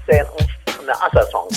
send an other song.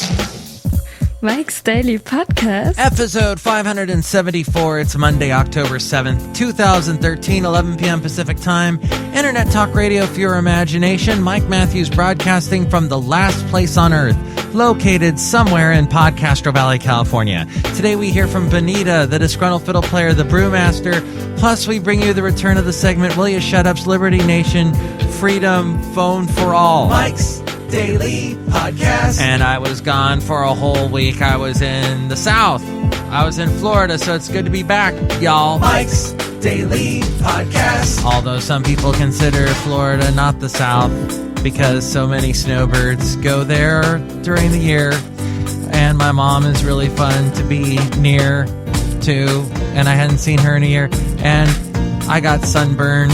Mike's Daily Podcast. Episode 574. It's Monday, October 7th, 2013, 11 p.m. Pacific Time. Internet talk radio for your imagination. Mike Matthews broadcasting from the last place on earth, located somewhere in Podcastro Valley, California. Today we hear from Benita, the Disgruntled Fiddle Player, the Brewmaster. Plus we bring you the return of the segment, WILLYA, SHADUP's Liberty Nation, Freedom, Phone for All. Mike's Daily Podcast. And I was gone for a whole week. I was in the South. I was in Florida, so it's good to be back, y'all. Mike's Daily Podcast. Although some people consider Florida not the South because so many snowbirds go there during the year. And my mom is really fun to be near to, and I hadn't seen her in a year. And I got sunburned.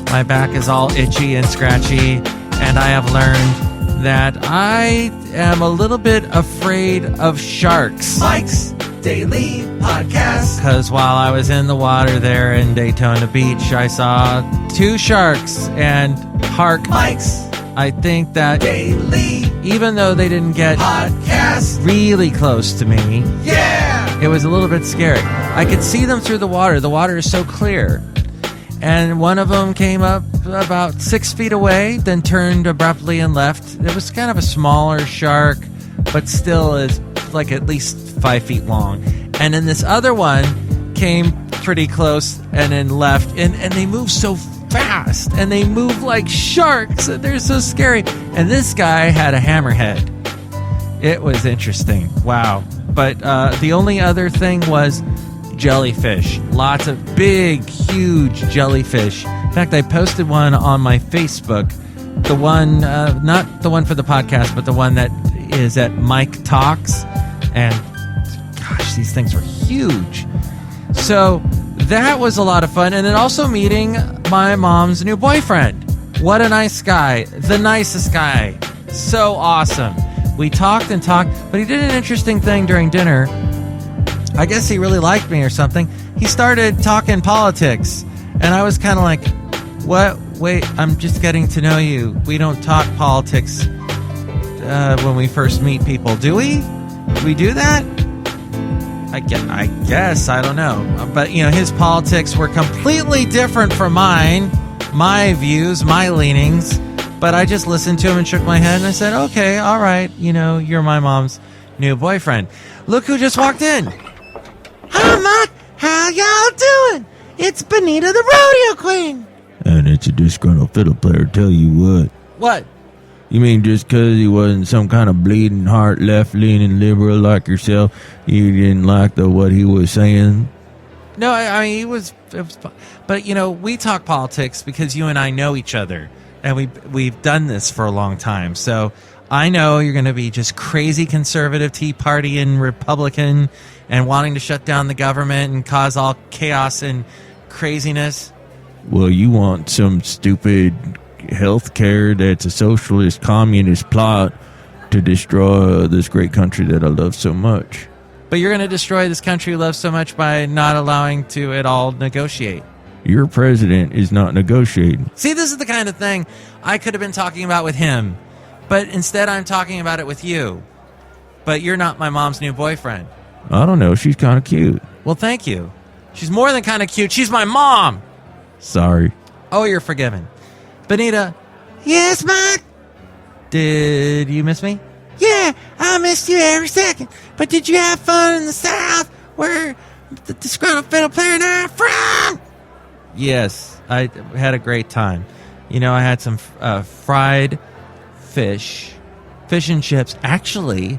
My back is all itchy and scratchy, and I have learned that I am a little bit afraid of sharks. Mike's Daily Podcast. Because while I was in the water there in Daytona Beach, I saw two sharks, and hark, Mike's I think that Daily even though they didn't get Podcast really close to me, yeah, it was a little bit scary. I could see them through the water. The water is so clear. And one of them came up about 6 feet away, then turned abruptly and left. It was kind of a smaller shark, but still is like at least 5 feet long. And then this other one came pretty close and then left. And they move so fast, and they move like sharks, and they're so scary. And this guy had a hammerhead. It was interesting. Wow. But the only other thing was jellyfish. Lots of big, huge jellyfish. In fact, I posted one on my Facebook. The one, not the one for the podcast, but the one that is at Mike Talks. And gosh, these things were huge. So that was a lot of fun. And then also meeting my mom's new boyfriend. What a nice guy. The nicest guy. So awesome. We talked and talked, but he did an interesting thing during dinner. I guess he really liked me or something. He started talking politics, and I was kind of like, what? Wait, I'm just getting to know you. We don't talk politics when we first meet people, do we? Do we do that? I guess. I don't know. But, you know, his politics were completely different from mine, my views, my leanings. But I just listened to him and shook my head, and I said, okay, all right, you know, you're my mom's new boyfriend. Look who just walked in. Hi, Mike. How y'all doing? It's Benita the Rodeo Queen. And it's a disgruntled fiddle player, tell you what. What? You mean just because he wasn't some kind of bleeding heart, left-leaning liberal like yourself, you didn't like what he was saying? No, I mean, it was but, you know, we talk politics because you and I know each other, and we've done this for a long time. So I know you're going to be just crazy conservative, Tea Party and Republican, and wanting to shut down the government and cause all chaos and craziness. Well, you want some stupid health care that's a socialist, communist plot to destroy this great country that I love so much. But you're going to destroy this country you love so much by not allowing to at all negotiate. Your president is not negotiating. See, this is the kind of thing I could have been talking about with him, but instead I'm talking about it with you. But you're not my mom's new boyfriend. I don't know. She's kind of cute. Well, thank you. She's more than kind of cute. She's my mom. Sorry. Oh, you're forgiven. Benita. Yes, Mike? Did you miss me? Yeah, I missed you every second. But did you have fun in the South where the Disgruntled Fiddle Player and I are from? Yes, I had a great time. You know, I had some fried fish and chips. Actually,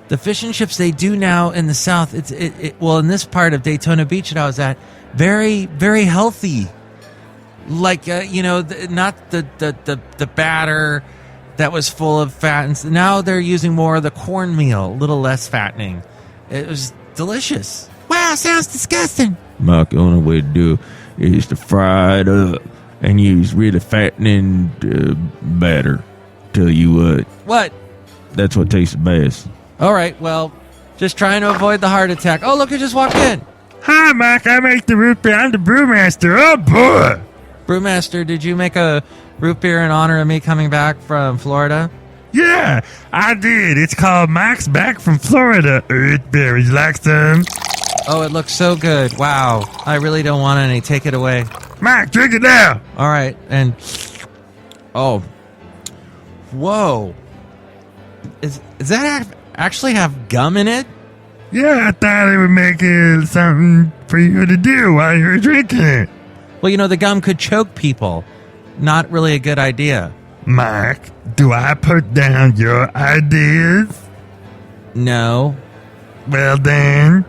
the fish and chips they do now in the South, well, in this part of Daytona Beach that I was at, very, very healthy. Like, you know, not the batter that was full of fat. And now they're using more of the cornmeal, a little less fattening. It was delicious. Wow, sounds disgusting. Mike, the only way to do it is to fry it up and use really fattening batter. Tell you what. What? That's what tastes the best. All right, well, just trying to avoid the heart attack. Oh, look, who just walked in. Hi, Mike. I make the root beer. I'm the brewmaster. Oh, boy. Brewmaster, did you make a root beer in honor of me coming back from Florida? Yeah, I did. It's called Mike's Back from Florida. Earthberries, like some? Oh, it looks so good. Wow. I really don't want any. Take it away. Mike, drink it now. All right. And, oh. Whoa. Does that actually have gum in it? Yeah, I thought it would make it something for you to do while you're drinking it. Well, the gum could choke people. Not really a good idea. Mike, do I put down your ideas? No. Well then,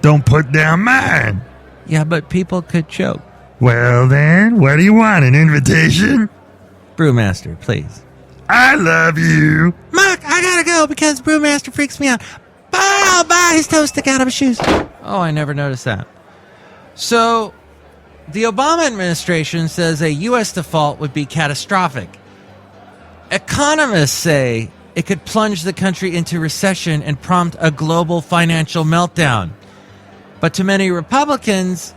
don't put down mine. Yeah, but people could choke. Well then, what do you want, an invitation? Brewmaster, please. I love you. Mark, I gotta go because Brewmaster freaks me out. Bye, his toes stick out of his shoes. Oh, I never noticed that. So, the Obama administration says a U.S. default would be catastrophic. Economists say it could plunge the country into recession and prompt a global financial meltdown. But to many Republicans,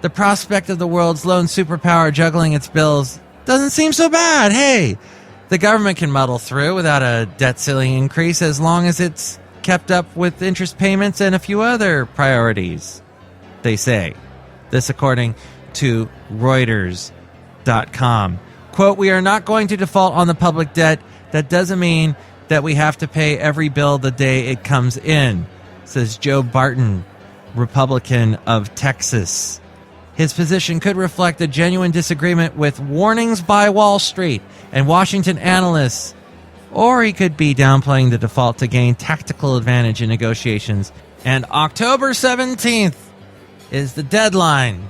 the prospect of the world's lone superpower juggling its bills doesn't seem so bad. Hey, the government can muddle through without a debt ceiling increase as long as it's kept up with interest payments and a few other priorities, they say. This according to Reuters.com. Quote, we are not going to default on the public debt. That doesn't mean that we have to pay every bill the day it comes in, says Joe Barton, Republican of Texas. His position could reflect a genuine disagreement with warnings by Wall Street and Washington analysts, or he could be downplaying the default to gain tactical advantage in negotiations. And October 17th is the deadline.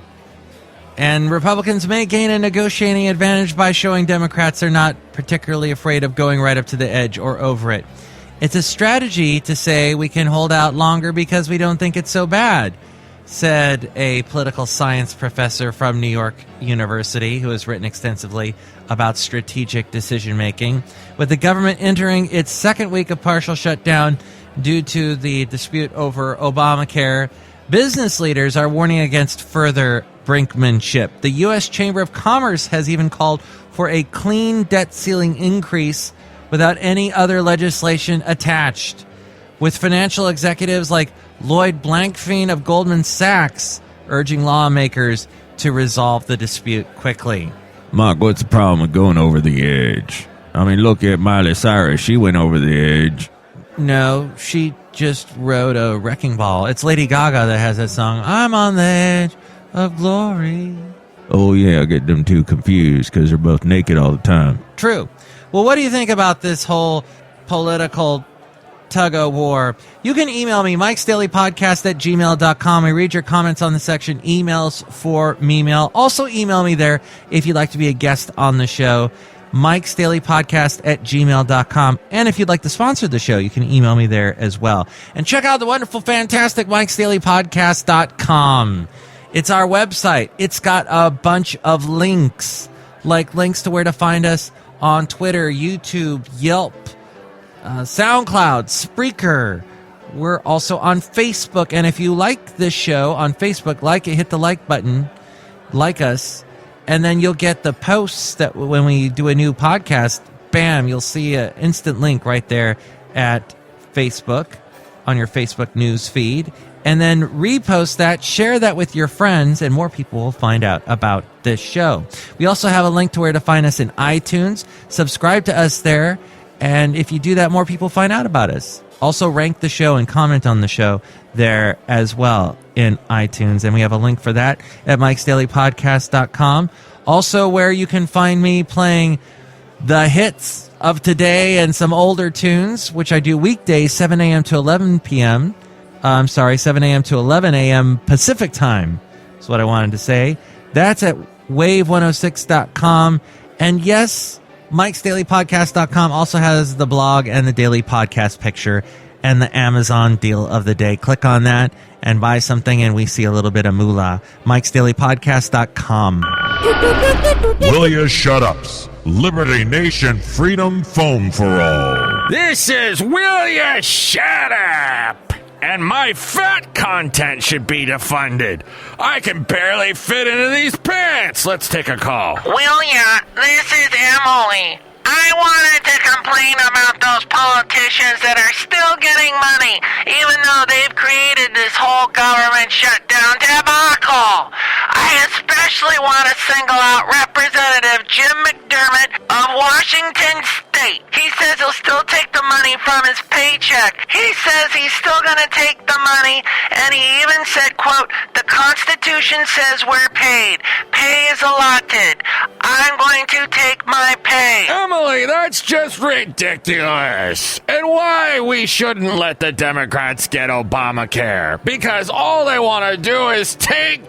And Republicans may gain a negotiating advantage by showing Democrats they're not particularly afraid of going right up to the edge or over it. It's a strategy to say we can hold out longer because we don't think it's so bad, said a political science professor from New York University who has written extensively about strategic decision-making. With the government entering its second week of partial shutdown due to the dispute over Obamacare, business leaders are warning against further brinkmanship. The U.S. Chamber of Commerce has even called for a clean debt ceiling increase without any other legislation attached, with financial executives like Lloyd Blankfein of Goldman Sachs urging lawmakers to resolve the dispute quickly. Mark, what's the problem with going over the edge? I mean, look at Miley Cyrus. She went over the edge. No, she just rode a wrecking ball. It's Lady Gaga that has that song, I'm on the edge of glory. Oh, yeah, I get them two confused because they're both naked all the time. True. Well, what do you think about this whole political tug-of-war? You can email me, mikesdailypodcast@gmail.com. I read your comments on the section Emails for Me-mail. Also email me there if you'd like to be a guest on the show, mikesdailypodcast@gmail.com. And if you'd like to sponsor the show, you can email me there as well. And check out the wonderful, fantastic mikesdailypodcast.com. It's our website. It's got a bunch of links, like links to where to find us on Twitter, YouTube, Yelp, SoundCloud, Spreaker. We're also on Facebook. And if you like this show on Facebook, like it, hit the like button, like us, and then you'll get the posts that when we do a new podcast, bam, you'll see an instant link right there at Facebook on your Facebook news feed. And then repost that, share that with your friends, and more people will find out about this show. We also have a link to where to find us in iTunes. Subscribe to us there, and if you do that, more people find out about us. Also rank the show and comment on the show there as well in iTunes, and we have a link for that at mikesdailypodcast.com. Also where you can find me playing the hits of today and some older tunes, which I do weekdays, 7 a.m. to 11 p.m., 7 a.m. to 11 a.m. Pacific time is what I wanted to say. That's at wave106.com. And yes, mikesdailypodcast.com also has the blog and the daily podcast picture and the Amazon deal of the day. Click on that and buy something, and we see a little bit of moolah. mikesdailypodcast.com. WILLYA SHADUPs. Liberty Nation Freedom Foam for All. This is WILLYA SHADUP! And my fat content should be defunded. I can barely fit into these pants. Let's take a call. WILLYA, this is Emily. I wanted to complain about those Republicans that are still getting money, even though they've created this whole government shutdown debacle. I especially want to single out Representative Jim McDermott of Washington State. He says he'll still take the money from his paycheck. He says he's still going to take the money, and he even said, quote, "The Constitution says we're paid. Pay is allotted. I'm going to take my pay." Emily, that's just ridiculous. And why we shouldn't let the Democrats get Obamacare? Because all they want to do is take.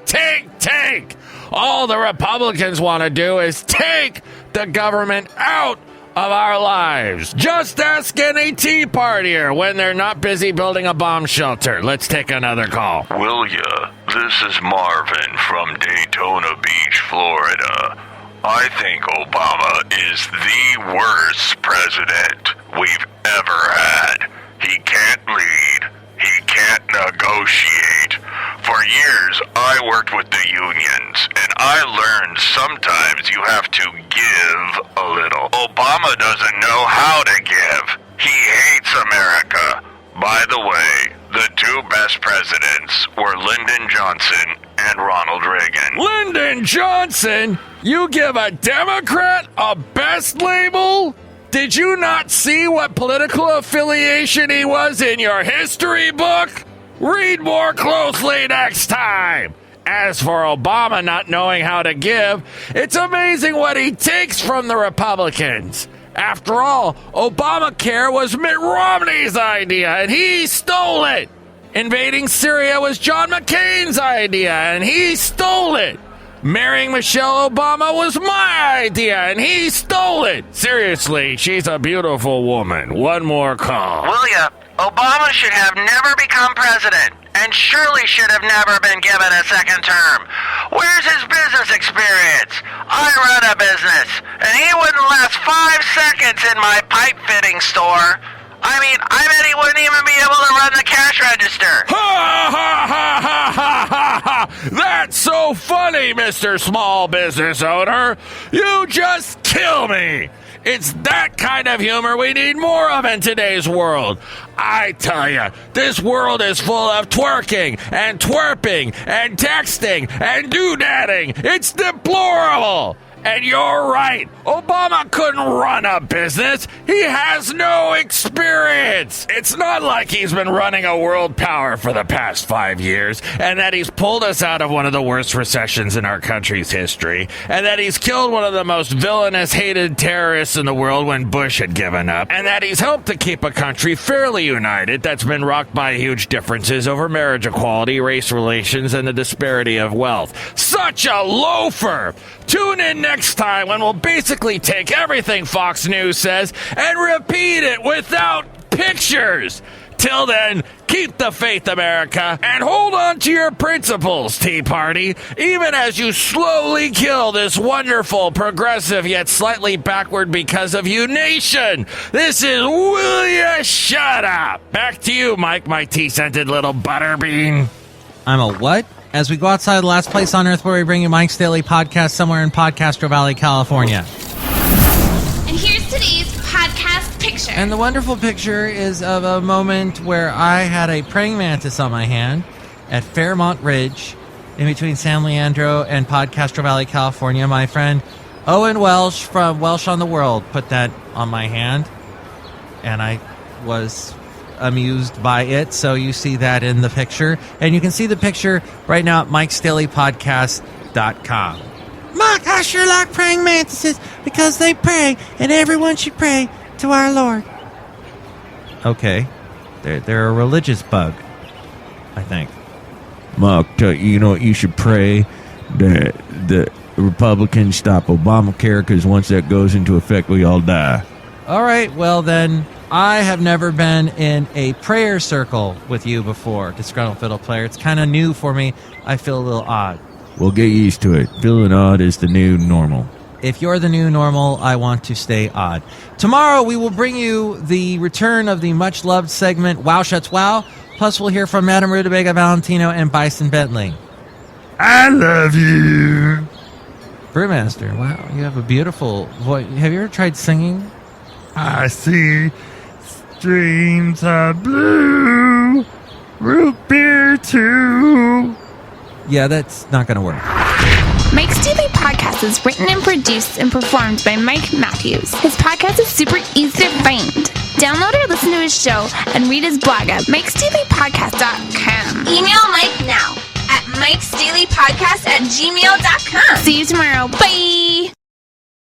All the Republicans want to do is take the government out of our lives. Just ask any Tea Partier when they're not busy building a bomb shelter. Let's take another call. WILLYA, this is Marvin from Daytona Beach, Florida. I think Obama is the worst president we've ever had. He can't lead. He can't negotiate. For years, I worked with the unions, and I learned sometimes you have to give a little. Obama doesn't know how to give. He hates America. By the way, the two best presidents were Lyndon Johnson and Ronald Reagan. Lyndon Johnson? You give a Democrat a best label? Did you not see what political affiliation he was in your history book? Read more closely next time. As for Obama not knowing how to give, it's amazing what he takes from the Republicans. After all, Obamacare was Mitt Romney's idea, and he stole it. Invading Syria was John McCain's idea, and he stole it. Marrying Michelle Obama was my idea, and he stole it. Seriously, she's a beautiful woman. One more call. WILLYA, Obama should have never become president, and surely should have never been given a second term. Where's his business experience? I run a business, and he wouldn't last 5 seconds in my pipe fitting store. I bet he wouldn't even be able to run the cash register. Ha ha ha ha ha ha ha! That's so funny, Mr. Small Business Owner. You just kill me. It's that kind of humor we need more of in today's world. I tell you, this world is full of twerking and twerping and texting and doodadding. It's deplorable. And you're right. Obama couldn't run a business. He has no experience. It's not like he's been running a world power for the past 5 years, and that he's pulled us out of one of the worst recessions in our country's history, and that he's killed one of the most villainous, hated terrorists in the world when Bush had given up, and that he's helped to keep a country fairly united that's been rocked by huge differences over marriage equality, race relations, and the disparity of wealth. Such a loafer! Tune in next time when we'll basically take everything Fox News says and repeat it without pictures. Till then, keep the faith, America, and hold on to your principles, Tea Party, even as you slowly kill this wonderful, progressive, yet slightly backward because of you nation. This is WILLYA Shut Up. Back to you, Mike, my tea-scented little butterbean. I'm a what? As we go outside the last place on earth where we bring you Mike's Daily Podcast somewhere in Podcastro Valley, California. And here's today's podcast picture. And the wonderful picture is of a moment where I had a praying mantis on my hand at Fairmont Ridge in between San Leandro and Podcastro Valley, California. My friend Owen Welsh from Welsh on the World put that on my hand, and I was amused by it, so you see that in the picture, and you can see the picture right now at mikesdailypodcast.com. Mike, I sure like praying mantises because they pray, and everyone should pray to our Lord. Okay, they're a religious bug, I think. Mark, you know what, you should pray that the Republicans stop Obamacare, because once that goes into effect, we all die. All right, well then, I have never been in a prayer circle with you before, Disgruntled Fiddle Player. It's kind of new for me. I feel a little odd. Well, get used to it. Feeling odd is the new normal. If you're the new normal, I want to stay odd. Tomorrow, we will bring you the return of the much-loved segment, Wow Shuts Wow. Plus, we'll hear from Madame Rootabega, Valentino, and Bison Bentley. I love you. Brewmaster, wow, you have a beautiful voice. Have you ever tried singing? I see dreams are blue. Root beer too. Yeah, that's not going to work. Mike's Daily Podcast is written and produced and performed by Mike Matthews. His podcast is super easy to find. Download or listen to his show and read his blog at mikesdailypodcast.com. Email Mike now at mikesdailypodcast@gmail.com. See you tomorrow. Bye!